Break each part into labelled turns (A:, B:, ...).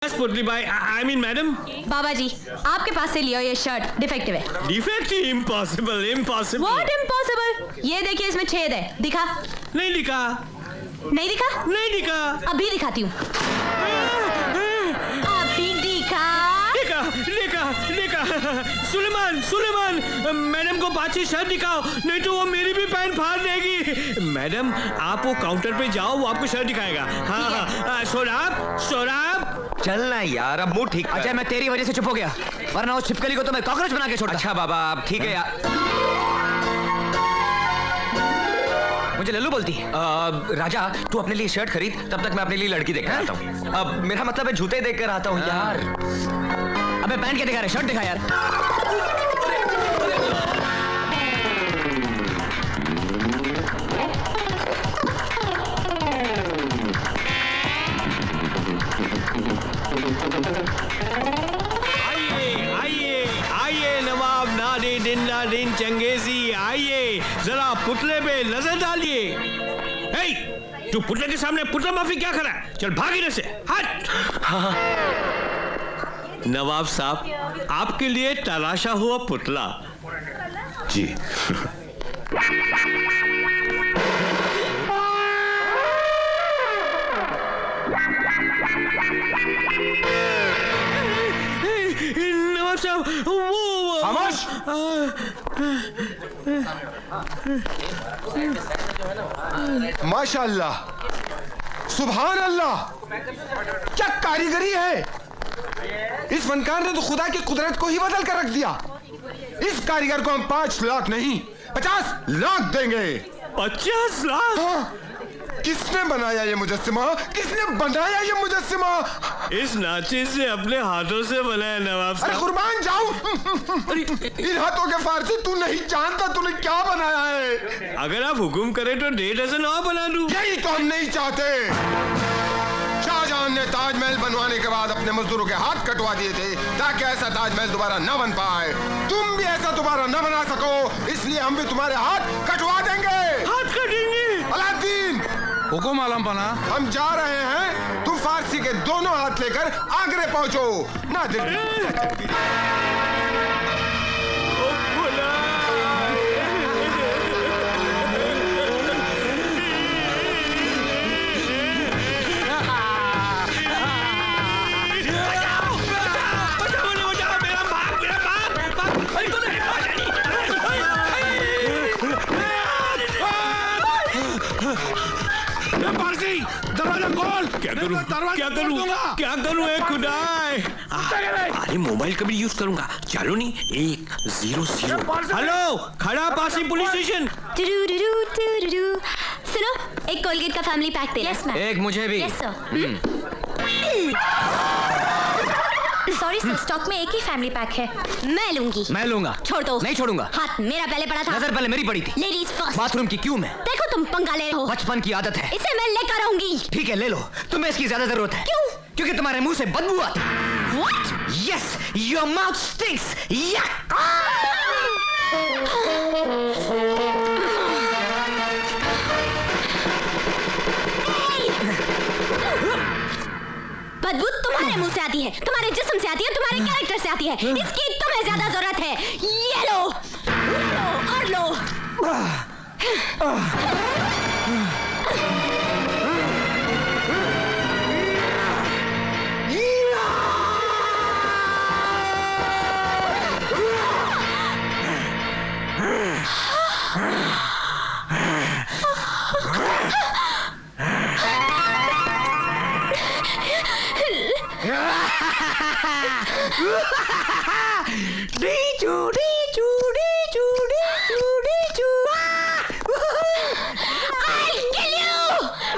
A: पुतली भाई, I mean madam.
B: बाबा जी, आपके पास से लियो ये शर्ट डिफेक्टिव है।
A: Defective? Impossible impossible.
B: What impossible? ये देखिए इसमें छेद है, दिखा?
A: नहीं दिखा।
B: नहीं दिखा?
A: नहीं दिखा।
B: अभी दिखाती हूँ। अभी दिखा।
A: दिखा दिखा दिखा। सुलेमान सुलेमान, मैडम को बाची शर्ट दिखाओ, नहीं तो वो मेरी भी पैंट फाड़ देगी। मैडम आप वो काउंटर पे जाओ, वो आपको शर्ट दिखाएगा। हाँ, शोराब शोराब।
C: चलना यार, अब मूड ठीक कर।
D: अजय मैं तेरी वजह से चुप हो गया, वरना उस छिपकली को तो मैं कॉकरोच बना के छोड़ता।
C: अच्छा बाबा, अब ठीक है यार।
D: मुझे लल्लू बोलती है।
C: राजा तू अपने लिए शर्ट खरीद, तब तक मैं अपने लिए लड़की देख कर आता हूँ। अब मेरा मतलब है जूते देख कर आता हूँ यार।
D: अबे पैंट क्या दिखा रहे, शर्ट दिखा यार।
A: नादिन चंगेजी, आइए जरा पुतले पे नजर डालिए। हे, तू पुतले के सामने पुतला माफी क्या कर रहा है? चल भाग इधर से, हट। हाँ। नवाब साहब, आपके लिए तराशा हुआ पुतला।
E: जी।
A: नवाब साहब, वो
E: खामोश। माशाअल्लाह, सुभान अल्लाह, क्या कारीगरी है। इस फनकार ने तो खुदा की कुदरत को ही बदल कर रख दिया। इस कारीगर को हम 5 लाख नहीं 50 लाख देंगे।
A: 50 लाख?
E: हाँ। किसने बनाया ये मुजस्सिमा? किसने बनाया ये मुजस्सिमा?
A: इस नाचिज से अपने हाथों से बनाया नवाब साहब।
E: अरे कुर्बान जाऊं। इन हाथों के फारसी तू नहीं जानता तूने क्या बनाया है।
A: अगर आप हुक्म करें तो 1.5 डज़न और बना दूं।
E: यही तो हम नहीं चाहते। शाहजहां ने ताजमहल बनवाने के बाद अपने मजदूरों के हाथ कटवा दिए थे ताकि ऐसा ताजमहल दोबारा न बन पाए। तुम भी ऐसा दोबारा न बना सको, इसलिए हम भी तुम्हारे हाथ कटवा देंगे।
A: हाथ कटेंगे?
E: अलादीन,
F: हुकुम आलम पना।
E: हम जा रहे हैं, तुम फारसी के दोनों हाथ लेकर आगरे पहुंचो। ना
F: दरवाजा खोल।
A: क्या करूं? क्या करूं? क्या करूं? खुदा! अरे मोबाइल कभी यूज करूंगा। चलो नहीं, 100। हेलो, खड़ा पासी पुलिस स्टेशन।
B: सुनो, एक कोलगेट का फैमिली पैक दे।
D: yes, एक मुझे भी।
B: yes, सॉरी सर, स्टॉक में एक ही फैमिली पैक है। मैं लूंगी।
D: मैं लूंगा।
B: छोड़ दो।
D: नहीं छोड़ूंगा।
B: हाथ मेरा पहले पड़ा था।
D: नजर पहले मेरी पड़ी थी।
B: Ladies first.
D: बाथरूम की क्यों मैं?
B: देखो तुम पंगा ले रहे हो।
D: बचपन की आदत है।
B: इसे मैं लेकर आऊंगी।
D: ठीक है ले लो, तुम्हें इसकी ज्यादा जरूरत है।
B: क्यों?
D: क्योंकि तुम्हारे मुंह से बदबू आती है।
B: What?
D: Yes, your mouth stinks. Yuck!
B: बदबू तुम्हारे मुंह से आती है, तुम्हारे जिस्म से आती है, तुम्हारे कैरेक्टर से आती है। इसकी तुम्हें ज्यादा जरूरत है। ये लो और लो।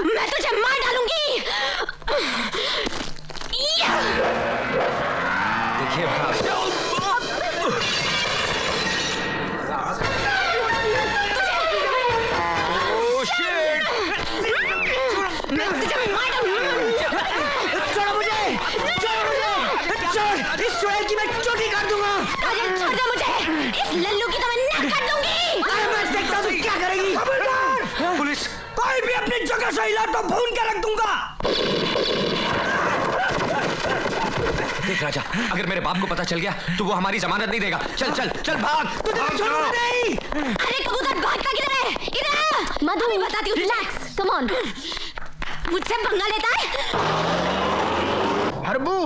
B: मैं तुझे मार डालूंगी।
C: देखिए
D: छोड़ो मुझे, इस चुड़ैल की मैं चोटी काट दूंगा।
B: छोड़ दो मुझे, इस लल्लू की तो मैं नाक काट दूंगी।
D: मैं देखता हूँ क्या करेगी।
C: पुलिस,
D: कोई भी अपनी जगह से हिला तो भून के रख दूंगा।
C: देख राजा, अगर मेरे बाप को पता चल गया तो वो हमारी जमानत नहीं देगा। चल चल चल भाग।
B: अरे कबूतर भागता किधर है? इधर मधु, मैं बताती हूँ। Relax, come on. मुझसे पंगा लेता है?
G: हरबू,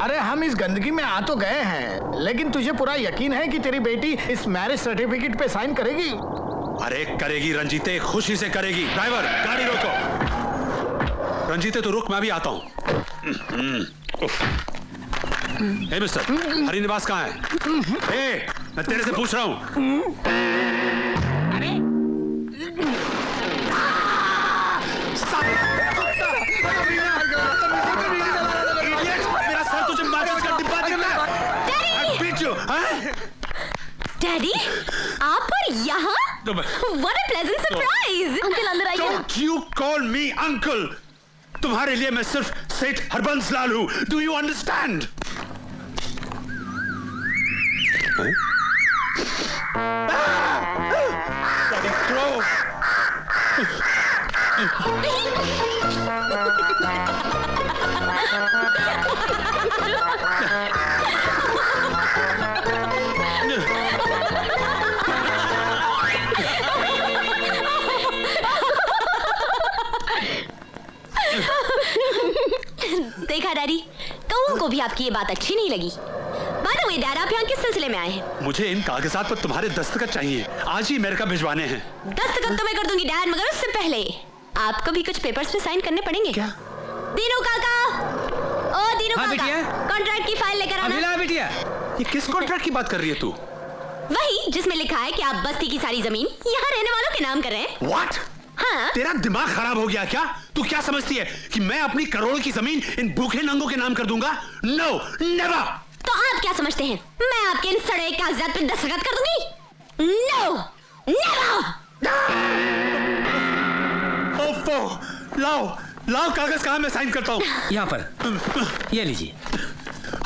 G: अरे हम इस गंदगी में आ तो गए हैं, लेकिन तुझे पूरा यकीन है कि तेरी बेटी इस मैरिज सर्टिफिकेट पे साइन करेगी?
F: अरे करेगी रंजीते, खुशी से करेगी। ड्राइवर गाड़ी रोको। रंजीते तो रुक, मैं भी आता हूँ। हे मिस्टर, हरिनिवास कहाँ है? ए, मैं तेरे से पूछ रहा हूँ। मेरा सर तुझे माचिस का डिब्बा देना है। बीच जो, हाँ?
B: डैडी, आप और यहाँ? What a pleasant surprise! Uncle अंदर आइए।
F: Don't you call me uncle. तुम्हारे लिए मैं सिर्फ सेठ हरबंस लाल हूँ। Do you understand?
B: देखा डैडी, कौओं को भी आपकी ये बात अच्छी नहीं लगी। बाय द वे डैड, आप यहाँ किस सिलसिले में आए हैं?
F: मुझे इन कागजात पर तुम्हारे दस्तखत चाहिए, आज ही अमेरिका भिजवाने हैं।
B: दस्तखत तो मैं कर दूंगी डैड, मगर उससे पहले आपको भी कुछ पेपर्स पे साइन करने पड़ेंगे।
D: क्या?
B: दीनू काका, ओ दीनू
D: हाँ,
B: काका,
D: बिटिया?
B: कॉन्ट्रैक्ट की फाइल लेकर आना।
D: अभिला बिटिया,
F: ये किस कॉन्ट्रैक्ट की बात कर रही है तू?
B: वही जिसमें लिखा है कि आप बस्ती की सारी जमीन यहाँ रहने वालों के नाम कर रहे हैं।
F: What?
B: हाँ?
F: तेरा दिमाग खराब हो गया क्या? तू क्या समझती है कि मैं अपनी करोड़ों की जमीन इन भूखे नंगों के नाम कर दूंगा? No, never!
B: तो आप क्या समझते हैं? मैं आपके इन सड़े कागजात पे दस्तखत कर दूंगी? No, never!
F: ओफो, लाओ लाओ कागज, कहाँ मैं साइन करता हूँ?
D: यहाँ पर, ये लीजिए।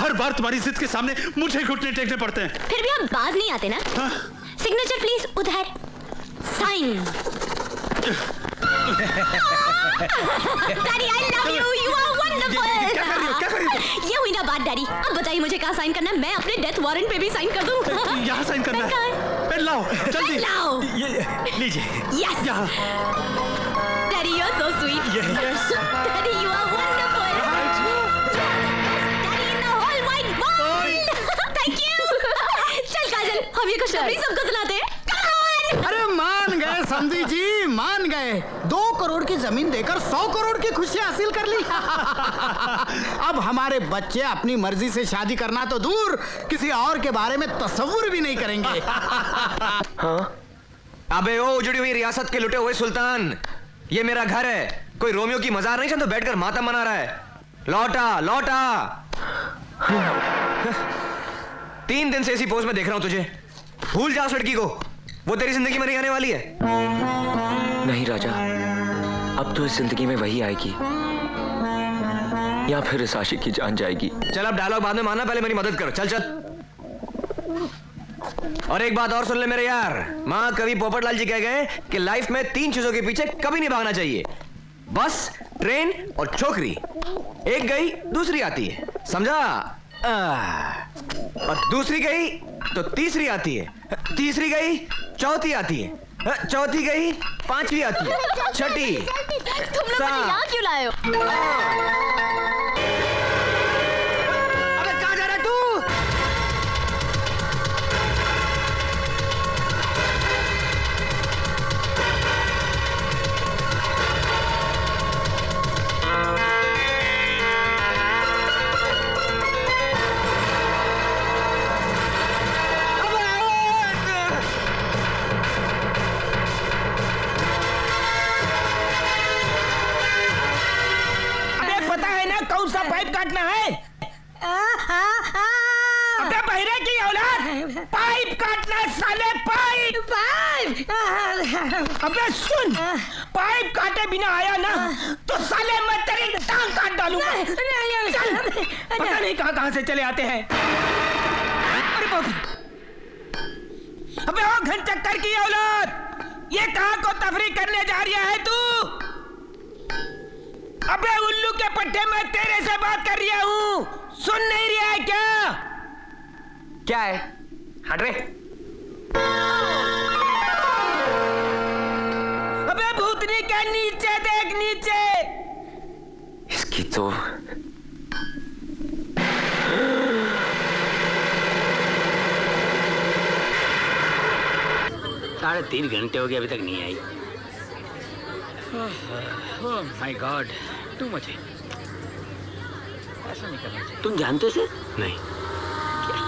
F: हर बार तुम्हारी जिद के सामने मुझे घुटने टेकने पड़ते हैं।
B: फिर भी आप बाज नहीं आते ना?
F: हाँ?
B: सिग्नेचर प्लीज, उधर sign. Daddy, I love you. You are wonderful.
F: क्या कर रही हो? क्या कर रही हो?
B: ये हुई ना बात डैडी। अब बताइए मुझे कहाँ साइन करना है? मैं अपने डेथ वारंट पे भी साइन कर दूँ।
F: यहाँ साइन करना है। पेन लाओ, जल्दी।
B: लाओ।
A: लीजिए।
B: Yes.
F: यहाँ।
B: Daddy, you're so sweet.
A: Yes.
B: Daddy, you are wonderful. Daddy in the whole wide world. Thank you. चल काजल, हम ये खुशखबरी सबको सुनाते हैं। Come on.
G: अरे मान गए समझी जी, मान गए। 2 करोड़ की जमीन देकर 100 करोड़ की खुशी हासिल कर ली। अब हमारे बच्चे अपनी मर्जी से शादी करना तो दूर, किसी और के बारे में तसव्वुर भी नहीं करेंगे।
C: अबे ओ उजड़ी हुई रियासत के लुटे हुए सुल्तान, ये मेरा घर है, कोई रोमियो की मजार नहीं तो बैठकर मातम मना रहा है। लौटा लौटा। 3 दिन से इसी पोज में देख रहा हूं तुझे। भूल जा उस लड़की को, वो तेरी जिंदगी में नहीं आने वाली है। नहीं राजा, अब तो इस जिंदगी में वही आएगी या फिर इस आशिक की जान जाएगी। चल अब डायलॉग बाद में मानना, पहले मेरी मदद कर। चल चल। और एक बात और सुन ले मेरे यार, माँ कवि पोपटलाल जी कह गए कि लाइफ में 3 चीजों के पीछे कभी नहीं भागना चाहिए, बस, ट्रेन और छोकरी। एक गई दूसरी आती है, समझा? और दूसरी गई तो तीसरी आती है, तीसरी गई चौथी आती है, चौथी गई 5वीं आती है, छठी।
B: तुम लोग मुझे यहाँ क्यों लाए हो?
C: अबे कहाँ जा रहा है तू?
H: कौन सा पाइप काटना है? अबे बहरे की औलाद, पाइप काटना है साले, पाइप। अबे सुन, पाइप काटे बिना आया ना तो साले मैं तेरी टांग काट डालूंगा। पता नहीं कहाँ से चले आते हैं। अरे बाप रे। अबे ओ घंटक्कर की औलाद, ये कहाँ को तफरी करने जा रहा है तू? अबे उल्लू के पट्टे, मैं तेरे से बात कर रहा हूँ, सुन नहीं
C: क्या है? हट रे।
H: अबे भूतनी के नीचे देख, नीचे।
C: इसकी तो
H: 3.5 घंटे हो गए, अभी तक नहीं आई। Oh my god, too much है। ऐसा नहीं करना चाहिए। तुम जानते से?
F: नहीं,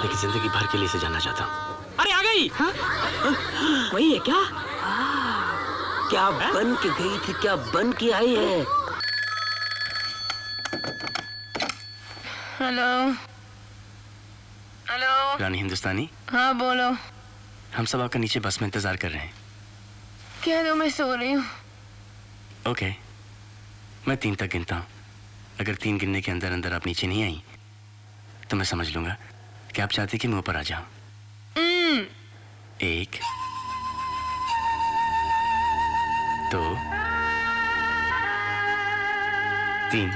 F: लेकिन जिंदगी भर के लिए इसे जानना चाहता हूँ।
H: अरे आ गई। हाँ? वही है क्या? क्या बन के गई थी, क्या बन के आई है?
B: Hello hello.
F: रानी हिंदुस्तानी,
B: हाँ बोलो।
F: हम सब आपका नीचे बस में इंतजार कर रहे हैं।
B: कह दो मैं सो रही हूँ।
F: ओके, मैं 3 तक गिनता हूँ। अगर 3 गिनने के अंदर अंदर आप नीचे नहीं आई तो मैं समझ लूंगा कि आप चाहते कि मैं ऊपर आ जाऊं। 1 2 3।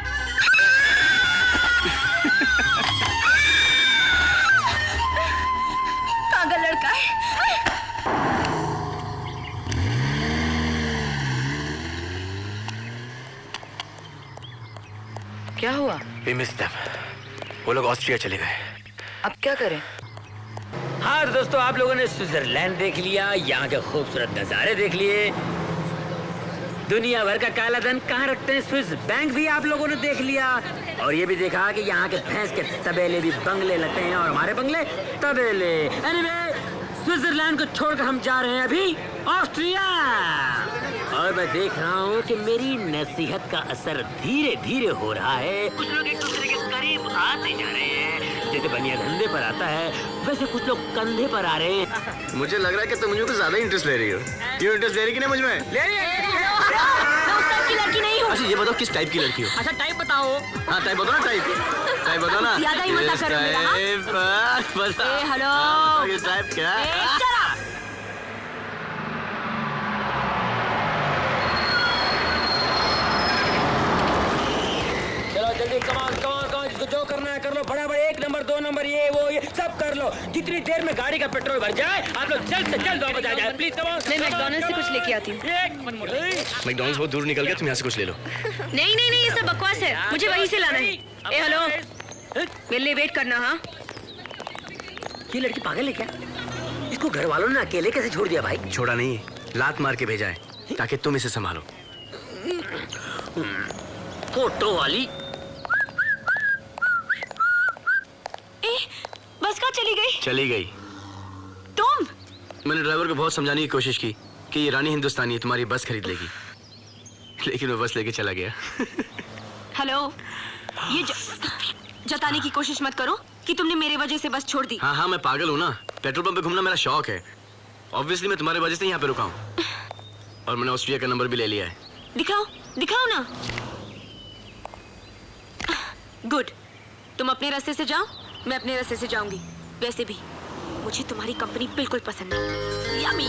B: पागल लड़का है। क्या हुआ?
F: We missed them. वो लोग ऑस्ट्रिया चले गए।
B: अब क्या करें?
H: हाँ तो दोस्तों, आप लोगों ने स्विट्जरलैंड देख लिया, यहाँ के खूबसूरत नज़ारे देख लिए, दुनिया भर का काला धन कहाँ रखते हैं स्विस बैंक भी आप लोगों ने देख लिया, और ये भी देखा कि यहाँ के भैंस के तबेले भी बंगले लगते हैं और हमारे बंगले तबेले। एनीवे, स्विट्जरलैंड को छोड़कर हम जा रहे हैं अभी ऑस्ट्रिया, और मैं देख रहा हूँ कि मेरी नसीहत का असर धीरे धीरे हो रहा है। कुछ लोग एक दूसरे के करीब आते जा रहे हैं, जैसे बनिया धंधे पर आता है वैसे कुछ लोग कंधे पर आ रहे हैं।
C: मुझे लग रहा है कि तुम मुझे कुछ ज्यादा इंटरेस्ट ले रही हो। क्यों इंटरेस्ट ले रही कि नहीं मुझ में?
B: मैं उस टाइप की लड़की नहीं हूँ।
C: अच्छा ये बताओ किस टाइप की लड़की हो?
B: अच्छा टाइप बताओ।
C: हाँ टाइप बताओ ना, टाइप बताओ ना।
B: ज्यादा ही मजा करो मेरा, हाँ? ए, हेलो।
C: किस टाइप क्या?
B: ए, shut up!
H: चलो जल्दी, कमान कमान कमान, जिसको जो करना है कर लो, बड़ा बड़ा 1 नंबर 2 नंबर ये वो ये सब कर लो। जितनी देर में गाड़ी का पेट्रोल भर जाए आप लोग जल्द से जल्द वापस आ जाए प्लीज। कमान।
B: मैं मैकडॉनल्ड्स से कुछ लेके आती हूँ।
F: मैकडॉनल्ड्स बहुत दूर निकल गया, तुम यहाँ से कुछ ले लो।
B: नहीं नहीं नहीं, ये सब बकवास है, मुझे वहीं से लाना है। ए हेलो, मेरे लिए वेट करना। हाँ
H: ये लड़की पागल है क्या? इसको घर वालों ने अकेले कैसे छोड़ दिया भाई?
F: छोड़ा नहीं, लात मार के भेजा है ताकि तुम इसे संभालो।
H: फोटो वाली।
B: ए, बस कहाँ चली गई?
F: चली गई।
B: तुम?
F: मैंने ड्राइवर को बहुत समझाने की कोशिश की कि ये रानी हिंदुस्तानी है, तुम्हारी बस खरीद लेगी, लेकिन वो बस लेके चला गया।
B: हेलो, ये जताने की कोशिश मत करो कि तुमने मेरे वजह से बस छोड़ दी।
F: हाँ हाँ, मैं पागल हूँ ना, पेट्रोल पंप पे घूमना मेरा शौक है। ऑब्वियसली मैं तुम्हारे वजह से यहाँ पे रुका हूँ, और मैंने ऑस्ट्रिया का नंबर भी ले लिया है।
B: दिखाओ दिखाओ ना। गुड, तुम अपने रास्ते से जाओ, मैं अपने रास्ते से जाऊंगी। वैसे भी मुझे तुम्हारी कंपनी बिल्कुल पसंद नहीं। यम्मी।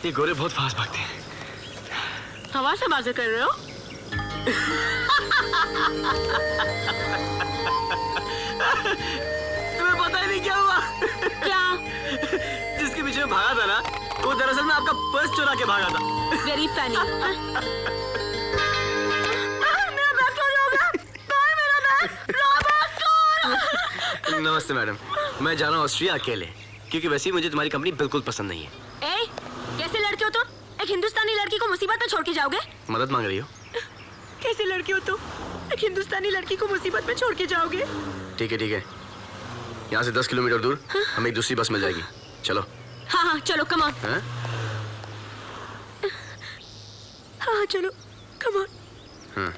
F: ये गोरे बहुत फास्ट भागते हैं।
B: हवा से बातें कर रहे हो?
C: तुम्हें पता ही नहीं क्या हुआ?
B: क्या?
C: जिसके पीछे मैं भागा था ना, वो दरअसल मैं आपका पर्स चुरा के भागा था।
B: Very funny. मेरा बैग चोरी हो गया। कहाँ है मेरा बैग? रॉबर्ट चोर।
F: नमस्ते मैडम, मैं जा रहा हूँ ऑस्ट्रिया अकेले, क्योंकि वैसे ही मुझे तुम्हारी कंपनी बिल्कुल पसंद नहीं है।
B: ए, कैसे लड़के हो तुम? एक हिंदुस्तानी लड़की को मुसीबत में छोड़ के जाओगे?
F: मदद मांग रही हो?
B: कैसे लड़के हो तुम? एक हिंदुस्तानी लड़की को मुसीबत में छोड़ के जाओगे?
F: ठीक है, यहाँ से 10 किलोमीटर दूर हमें एक दूसरी बस मिल जाएगी, चलो।
B: हाँ हाँ चलो, कम ऑन।
F: हैं?
B: हाँ चलो, कम ऑन।
F: हाँ।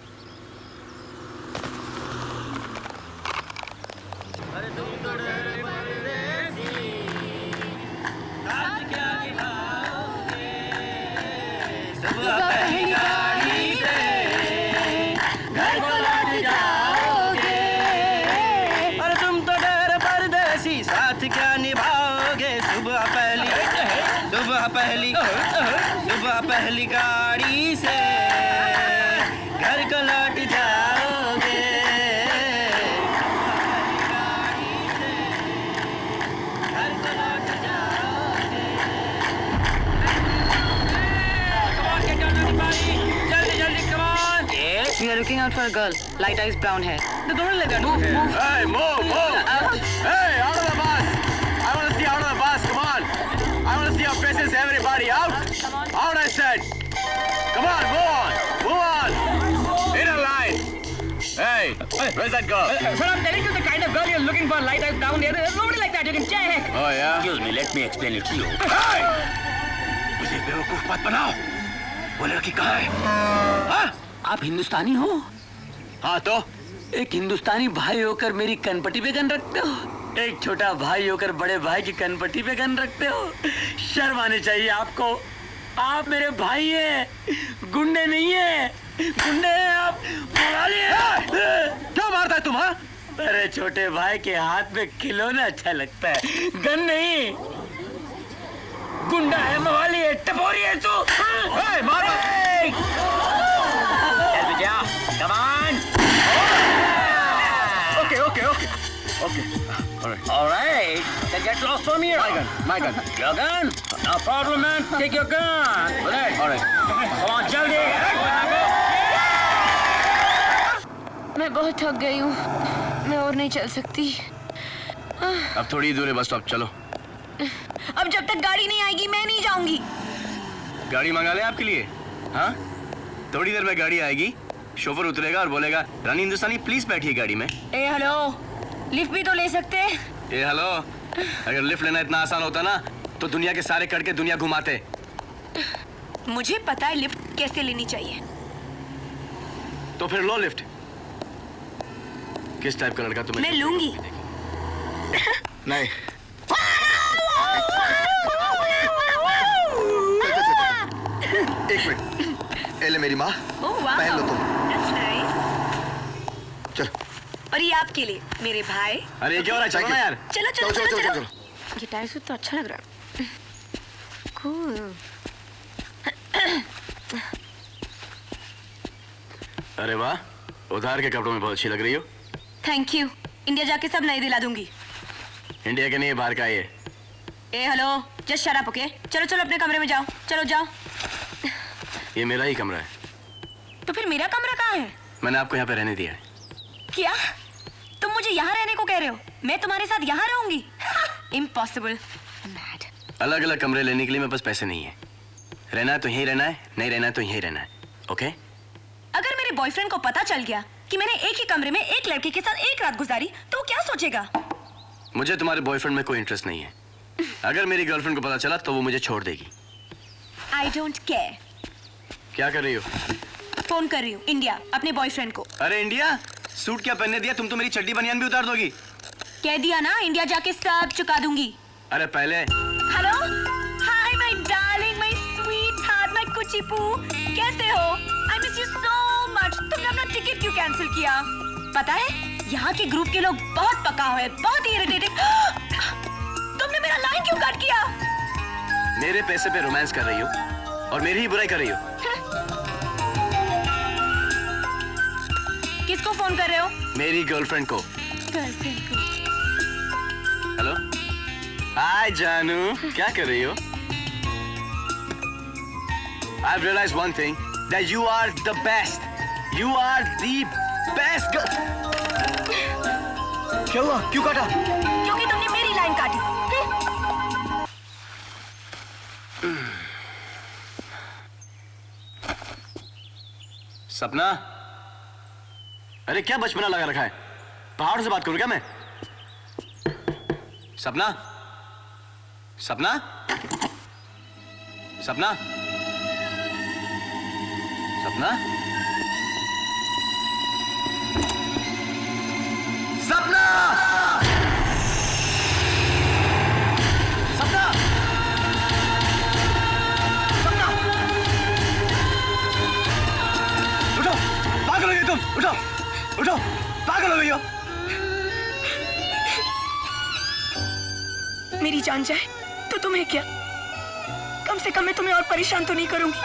I: We are looking out for a girl. Light eyes, brown hair. The door like that. Move, move.
F: Hey, move!
I: Out.
F: Hey, out of the bus! I want to see out of the bus. Come on! I want to see your faces, everybody. Out! Out, I said. Come on, move on! Move on! In a line. Hey, where's that girl?
H: Sir, I'm telling you the kind of girl you're looking for. Light eyes, brown hair. There's nobody like that. You can check.
F: Oh yeah.
D: Excuse me, let me explain it to you.
F: Hey! मुझे बेवकूफ मत बनाओ. वो लड़की कहाँ है? हाँ?
D: आप हिंदुस्तानी हो?
F: हाँ तो?
D: एक हिंदुस्तानी भाई होकर मेरी कनपट्टी पे गन रखते हो? एक छोटा भाई होकर बड़े भाई की कनपट्टी पे गन रखते हो? शर्म आनी चाहिए आपको. आप मेरे भाई हैं, गुंडे नहीं हैं. गुंडे हैं आप, मवाली हैं.
F: क्या मारता है तुम? हाँ?
D: अरे छोटे भाई के हाथ में खिलौना अच्छा लगता है, गन नहीं. गुंडा है, मवाली है, टपोरी है तू.
F: Hey, मार!
D: Come on.
F: Okay. All right.
D: Then get lost from here.
F: My gun.
D: Your gun? No problem, man. Take your gun.
F: All right.
D: Come on, जल्दी.
B: मैं बहुत थक गई हूँ, मैं और नहीं चल सकती.
F: अब थोड़ी दूर है बस स्टॉप. चलो.
B: अब जब तक गाड़ी नहीं आएगी मैं नहीं जाऊंगी.
F: गाड़ी मंगा ले आपके लिए. हाँ? थोड़ी देर में गाड़ी आएगी, शोफर उतरेगा और बोलेगा रानी हिंदुस्तानी प्लीज बैठिए गाड़ी में.
B: ए हेलो, लिफ्ट भी तो ले सकते.
F: ए हेलो, अगर लिफ्ट लेना इतना आसान होता ना तो दुनिया के सारे करके दुनिया घुमाते.
B: मुझे पता है लिफ्ट कैसे लेनी चाहिए.
F: तो फिर लो लिफ्ट. किस टाइप का लड़का तुम्हें?
B: मैं लूंगी.
E: नहीं. एक मिनट. एले मेरी माँ. पहन लो तुम. चल.
B: और ये आपके लिए मेरे भाई.
F: अरे ये क्या हो रहा है? चलो ना यार.
B: चलो. ये टायर सूट तो अच्छा लग रहा है. Cool.
F: अरे वाह, उधार के कपड़ों में बहुत अच्छी लग रही हो.
B: Thank you. इंडिया जाके सब नई दिला दूंगी.
F: इंडिया के नहीं, बाहर का ये.
B: ए hello, just shut up. Okay, चलो अपने कमरे में जाओ. चलो जाओ.
F: ये मेरा ही कमरा है.
B: तो फिर मेरा कमरा कहाँ है?
F: मैंने आपको यहाँ पे रहने दिया है.
B: क्या तुम मुझे यहाँ रहने को कह रहे हो? मैं तुम्हारे साथ यहाँ रहूंगी? इम्पॉसिबल. मैड.
F: अलग अलग कमरे लेने के लिए मेरे पास पैसे नहीं है. रहना है तो यहीं रहना है, नहीं रहना है तो यहीं रहना है. ओके?
B: अगर मेरे बॉयफ्रेंड को पता चल गया कि मैंने एक ही कमरे में एक लड़के के साथ एक रात गुजारी तो वो क्या सोचेगा?
F: मुझे तुम्हारे बॉयफ्रेंड में कोई इंटरेस्ट नहीं है. अगर मेरी गर्लफ्रेंड को पता चला तो वो मुझे छोड़ देगी.
B: I don't care.
F: क्या कर रही हो?
B: फोन कर रही हूँ इंडिया, अपने बॉयफ्रेंड को.
F: अरे इंडिया, सूट क्या पहनने दिया? तुम तो मेरी चड्डी बनियान भी उतार दोगी.
B: कह दिया ना, इंडिया जाके सब चुका दूंगी.
F: अरे पहले.
B: Hello, hi my darling, my sweetheart, my कुची पू. कैसे हो? I miss you so much. तुमने अपना टिकट क्यों कैंसिल किया? पता है यहाँ के ग्रुप के लोग बहुत पका हुए, बहुत इरिटेटिंग. तुमने मेरा लाइन क्यों कट किया?
F: मेरे पैसे पे रोमांस कर रही हो और मेरी ही बुराई कर रही हो.
B: किसको फोन कर रहे हो?
F: मेरी गर्लफ्रेंड को.
B: गर्लफ्रेंड को.
F: हेलो. हाय जानू, क्या कर रही हो? I've realized one thing, that you are the best. You are the best girl. क्या हुआ? क्यों काटा?
B: क्योंकि तुमने मेरी लाइन काटी.
F: सपना, अरे क्या बचपना लगा रखा है? पहाड़ से बात करूं क्या मैं? सपना, सपना, सपना, सपना, सपना, सपना, सपना, उठो, पागल हो गई तुम. उठो, उठो, पागल हो गई हो.
B: मेरी जान जाए तो तुम्हें क्या? कम से कम मैं तुम्हें और परेशान तो नहीं करूंगी.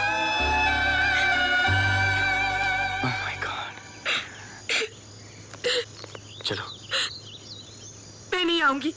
F: Oh my God. चलो.
B: मैं नहीं आऊंगी.